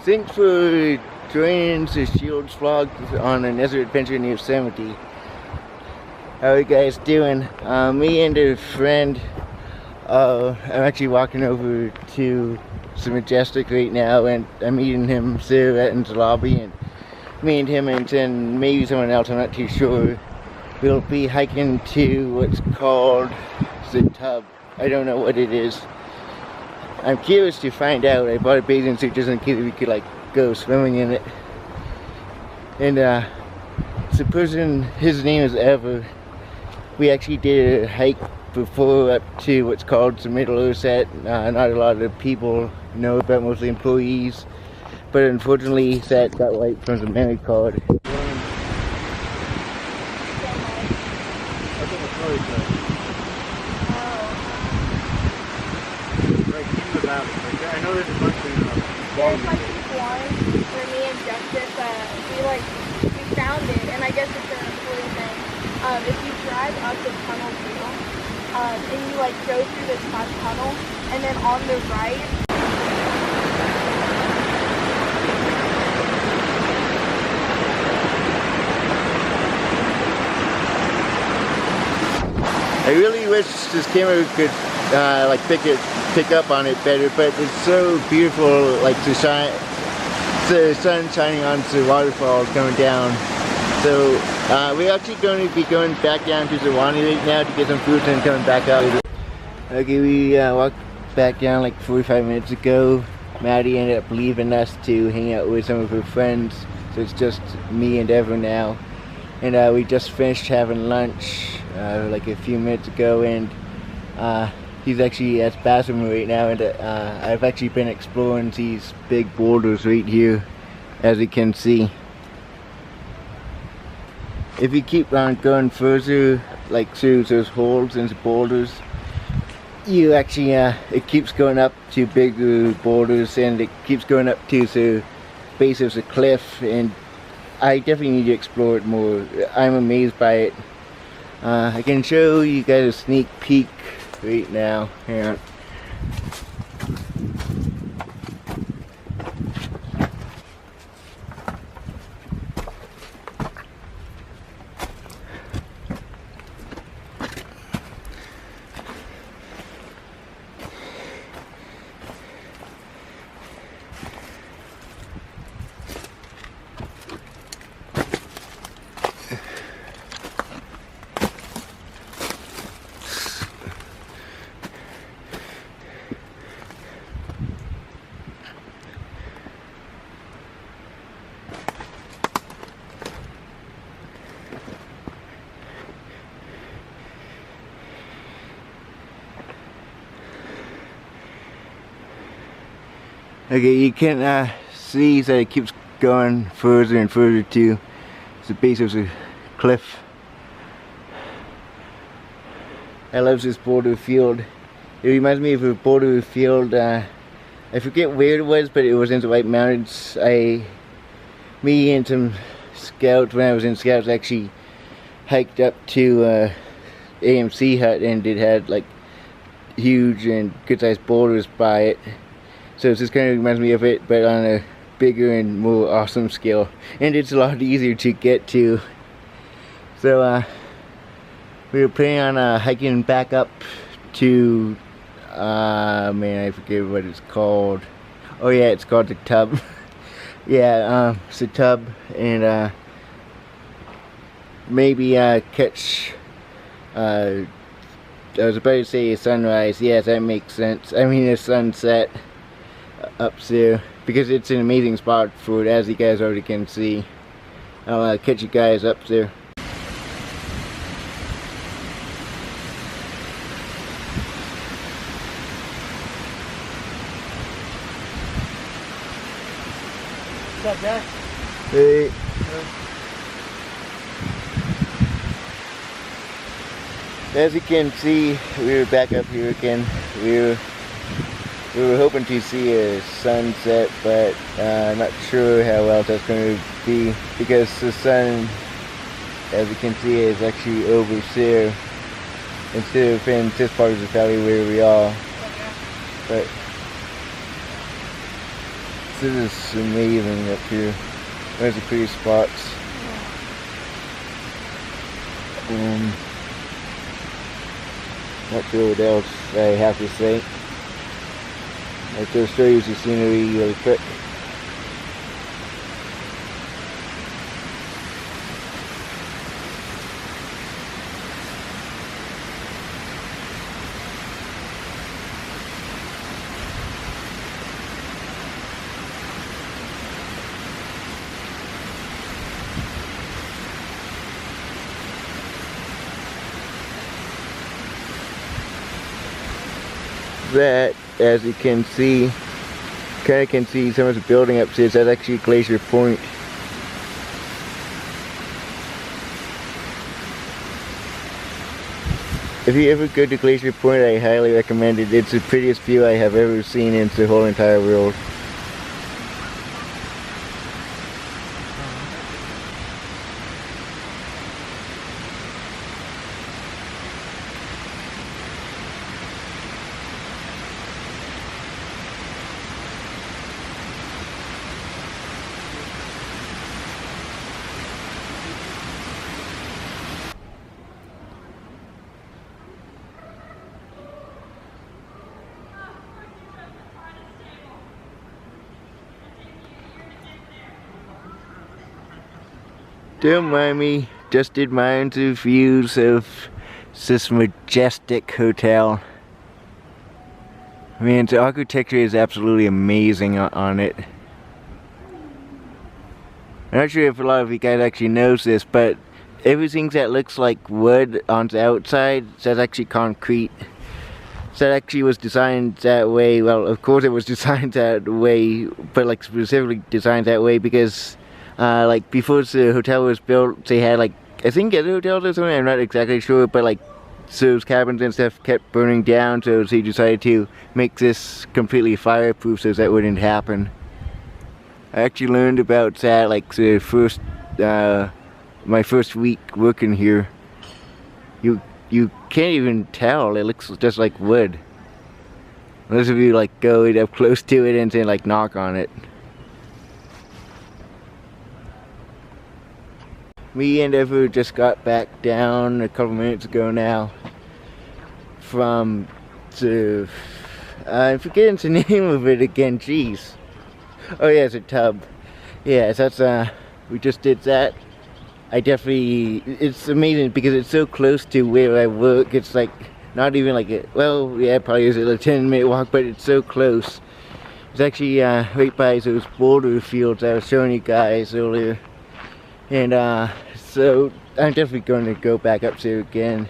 Thanks for joining the Shields vlog on another adventure in Yosemite. How are you guys doing? Me and a friend, I'm actually walking over to the Majestic right now, and I'm meeting him there in the lobby, and me and him and then maybe someone else, I'm not too sure, we'll be hiking to what's called the Tub. I don't know what it is. I'm curious to find out. I bought a bathing suit just in case we could like go swimming in it. And the person, his name is Ever. We actually did a hike before up to what's called the Middle Osset. Not a lot of people know about, mostly employees. But unfortunately that got wiped from the memory card. I know there's a bunch of there's like these ones for me and Justice, we found it, and I guess it's an employee thing. If you drive up the tunnel too, and you like go through this top tunnel, and then on the right, I really wish this camera could like pick up on it better, but it's so beautiful, like the sun shining onto the waterfalls coming down. So we're actually going to be going back down to Zerwani right now to get some food and coming back up. Okay, we walked back down like 45 minutes ago. Maddie ended up leaving us to hang out with some of her friends, so it's just me and Evan now. And we just finished having lunch like a few minutes ago, and he's actually at the bathroom right now, and I've actually been exploring these big boulders right here, as you can see. If you keep on going further, like through those holes in the boulders, you actually, it keeps going up to bigger boulders, and it keeps going up to the base of the cliff, and I definitely need to explore it more. I'm amazed by it. I can show you guys a sneak peek right now. Here. Okay, you can see that it keeps going further and further to the base of the cliff. I love this boulder field. It reminds me of a boulder field, I forget where it was, but it was in the White Mountains. Me and some scouts, when I was in scouts, actually hiked up to AMC hut, and it had like huge and good sized boulders by it. So this kind of reminds me of it, but on a bigger and more awesome scale. And it's a lot easier to get to. So we were planning on hiking back up to, man, I forget what it's called. Oh yeah, it's called the Tub. Yeah, it's the Tub, and maybe catch, I was about to say a sunrise. Yes, that makes sense. I mean a sunset up there, because it's an amazing spot for it, as you guys already can see. I'll catch you guys up there. What's up, Dad? Hey. As you can see, we're back up here again. We were hoping to see a sunset, but I'm not sure how well that's going to be, because the sun, as you can see, is actually over there instead of in this part of the valley where we are. But This is amazing up here. There's the pretty spots. Not sure what else I have to say. I'll just show you the scenery really quick. That, as you can see, kind of can see some of the building upstairs. That's actually Glacier Point. If you ever go to Glacier Point, I highly recommend it. It's the prettiest view I have ever seen in the whole entire world. Don't mind me, just did my own two views of this majestic hotel. I mean, the architecture is absolutely amazing on it. I'm not sure if a lot of you guys actually knows this, but everything that looks like wood on the outside, that's actually concrete. So that actually was designed that way. Well, of course it was designed that way, but like specifically designed that way because like before the hotel was built, they had like, I think other hotels or something, I'm not exactly sure, but like those cabins and stuff kept burning down, so they decided to make this completely fireproof so that wouldn't happen. I actually learned about that like the first, my first week working here. You can't even tell, it looks just like wood. Unless if you like go up close to it and then like knock on it. Me and Ever just got back down a couple minutes ago now from the, I'm forgetting the name of it again, jeez. Oh yeah, it's a tub. Yeah, so that's, we just did that. I definitely, it's amazing because it's so close to where I work. It's like, not even like a, well, yeah, probably is a 10-minute walk, but it's so close. It's actually right by those boulder fields I was showing you guys earlier. And so I'm definitely going to go back up there again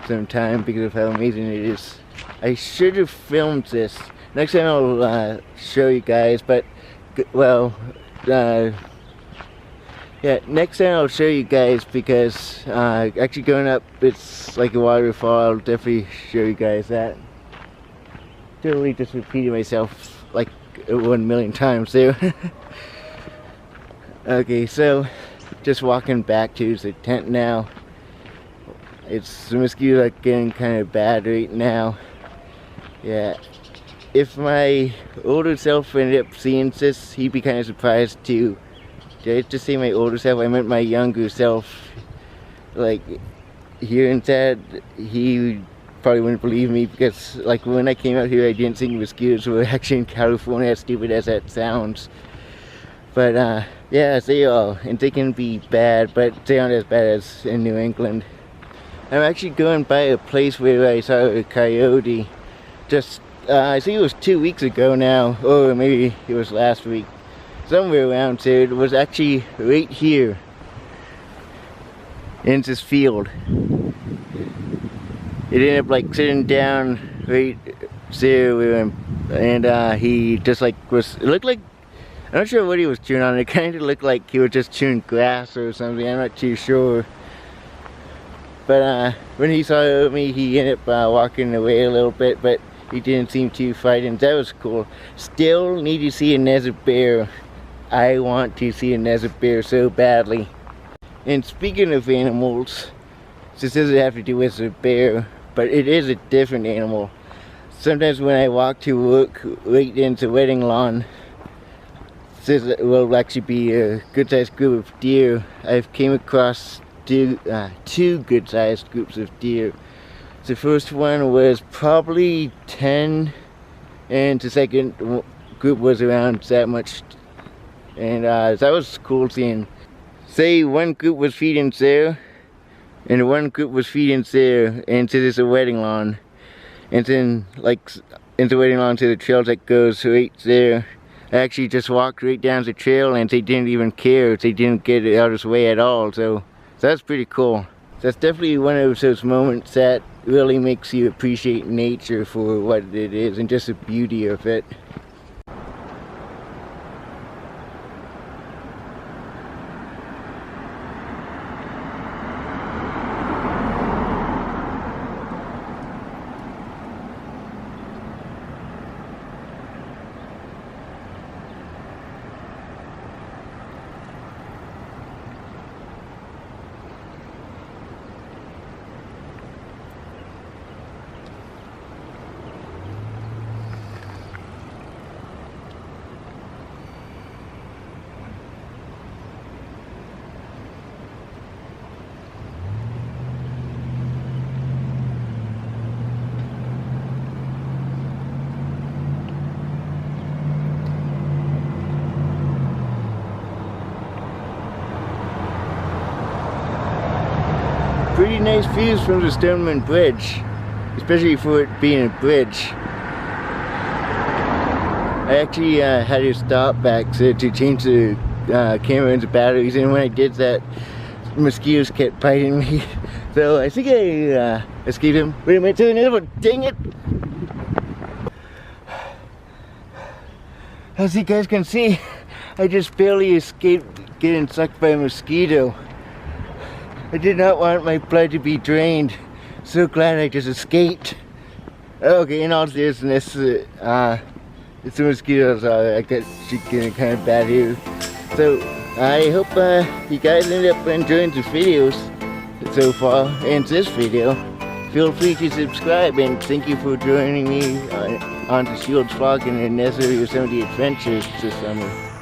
sometime because of how amazing it is. I should have filmed this. Next time I'll show you guys, but well, yeah, next time I'll show you guys because actually going up, it's like a waterfall. I'll definitely show you guys that. Totally just repeating myself like 1,000,000 times there. Okay, so just walking back to the tent now. It's, the mosquitoes are getting kind of bad right now. Yeah, if my older self ended up seeing this, he'd be kind of surprised too. Did I just say my older self? I meant my younger self. Like, hearing that, he probably wouldn't believe me because like when I came out here I didn't think mosquitoes were actually in California, as stupid as that sounds. But yeah, they are, and they can be bad, but they aren't as bad as in New England. I'm actually going by a place where I saw a coyote just, I think it was 2 weeks ago now, or maybe it was last week. Somewhere around there. It was actually right here in this field. It ended up like sitting down right there, and he just like was, it looked like, I'm not sure what he was chewing on. It kind of looked like he was just chewing grass or something. I'm not too sure. But when he saw me, he ended up walking away a little bit, but he didn't seem too frightened. That was cool. Still need to see another bear. I want to see another bear so badly. And speaking of animals, this doesn't have to do with a bear, but it is a different animal. Sometimes when I walk to work right into wedding lawn, This will actually be a good-sized group of deer. I've came across two good-sized groups of deer. The first one was probably 10, and the second group was around that much. And that was cool seeing. Say one group was feeding there, and one group was feeding there into this wedding lawn, and then like into the wedding lawn to the trail that goes right there. I actually just walked right down the trail and they didn't even care. They didn't get out of the way at all, so that's pretty cool. That's definitely one of those moments that really makes you appreciate nature for what it is and just the beauty of it. Pretty nice views from the Stoneman Bridge, especially for it being a bridge. I actually had to stop back to change the camera into batteries, and when I did that, mosquitoes kept biting me. So I think I escaped them. Wait a minute, to another one, dang it! As you guys can see, I just barely escaped getting sucked by a mosquito. I did not want my blood to be drained. So glad I just escaped. Okay, in all seriousness, it's the mosquitoes I got getting kind of bad here. So I hope you guys end up enjoying the videos so far and this video. Feel free to subscribe, and thank you for joining me on the Shields vlog and the Necessary Yosemite adventures this summer.